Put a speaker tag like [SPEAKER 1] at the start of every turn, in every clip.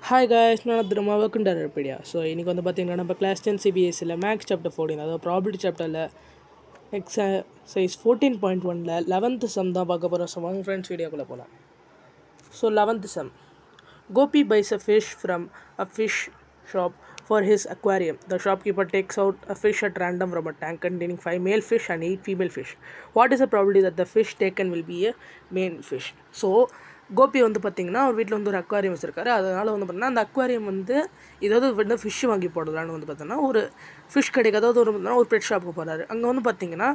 [SPEAKER 1] Hi guys, நான் திரும்ப welcome to Arapedia. So இன்னைக்கு வந்து பாத்தீங்கன்னா நம்ம class 10 CBSE ல Maths chapter 14 அதாவது probability chapterல exercise 14.1ல 11th sum தான் பார்க்க போறோம். So வாங்க friends வீடியோக்குள்ள போலாம். So 11th sum. Gopi buys a fish from a fish shop for his aquarium. The shopkeeper takes out a fish at random from a tank containing 5 male fish and 8 female fish. What is the probability that the fish taken will be a male fish? So Gopi வந்து பார்த்திங்கன்னா அவர் வீட்டில் வந்து ஒரு aquarium வச்சுருக்காரு. அதனால் வந்து பார்த்திங்கன்னா அந்த அக்வாரியம் வந்து ஏதாவது ஃபிஷ் வாங்கி போடலான்னு வந்து பார்த்தோன்னா ஒரு ஃபிஷ் கடைக்கு அதாவது ஒரு பெட் ஷாப்புக்கு போகிறாரு. அங்கே வந்து பார்த்திங்கன்னா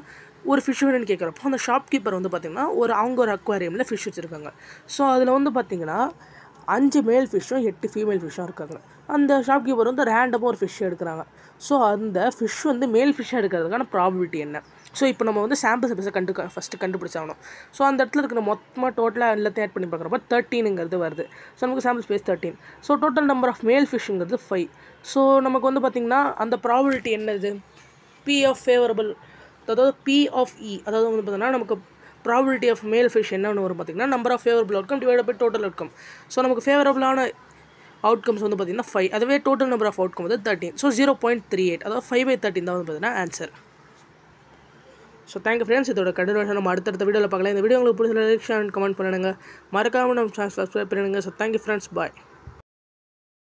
[SPEAKER 1] ஒரு ஃபிஷ் வேணும்னு கேட்குறப்போ அந்த ஷாப்கீப்பர் வந்து பார்த்திங்கன்னா அவங்க ஒரு அக்வாரியமில் ஃபிஷ் வச்சுருக்காங்க. ஸோ அதில் வந்து பார்த்திங்கன்னா 5 மேல் ஃபிஷ்ஷும் 8 ஃபீமேல் ஃபிஷ்ஷும் இருக்காங்க. அந்த ஷாப்கீப்பர் வந்து ரேண்டமாக ஒரு ஃபிஷ் எடுக்கிறாங்க. ஸோ அந்த ஃபிஷ் வந்து மேல் ஃபிஷ்ஷாக எடுக்கிறதுக்கான ப்ராபிலிட்டி என்ன? ஸோ இப்போ நம்ம வந்து சாம்பிள் சைஸை ஃபஸ்ட்டு கண்டுபிடிச்சாகணும். ஸோ அந்த இடத்துல இருக்கிற மொத்தமாக டோட்டலாக எல்லாத்தையும் ஆட் பண்ணி பார்க்குறப்ப 13ங்கிறது வருது. ஸோ நமக்கு sample space 13. So total number of male ஃபிஷ்ஷுங்கிறது 5. ஸோ நமக்கு வந்து பார்த்திங்கன்னா அந்த ப்ராபிலிட்டி என்னது? பி ஆஃப் ஃபேவரபிள், அதாவது பி ஆஃப் இ, அதாவது வந்து பார்த்தீங்கன்னா நமக்கு ப்ராபிலிட்டி ஆஃப் மேல் ஃபிஷ் என்னன்னு வரும் பார்த்திங்கன்னா number of favourable outcome divide by total outcome. So நமக்கு ஃபேவரபிளான அவுட்கம்ஸ் வந்து பார்த்திங்கன்னா 5, அதுவே டோட்டல் நம்பர் ஆஃப் அவுட்கம் வந்து 13. ஸோ 0.38, அதாவது 5/13 தான் வந்து பார்த்திங்கன்னா ஆன்சர். So thank you friends. இதோட கண்டினியூஷன் நம்ம அடுத்தடுத்த வீடியோவில் பார்க்கலாம். இந்த வீடியோ உங்களுக்கு பிடிச்ச லைக் ஷேர் அண்ட் கமெண்ட் பண்ணுங்கள். மறக்காமல் நம்ம சேனல் சப்ஸ்கிரைப் பண்ணுங்கள். ஸோ தேங்க்யூ ஃப்ரெண்ட்ஸ், பாய்.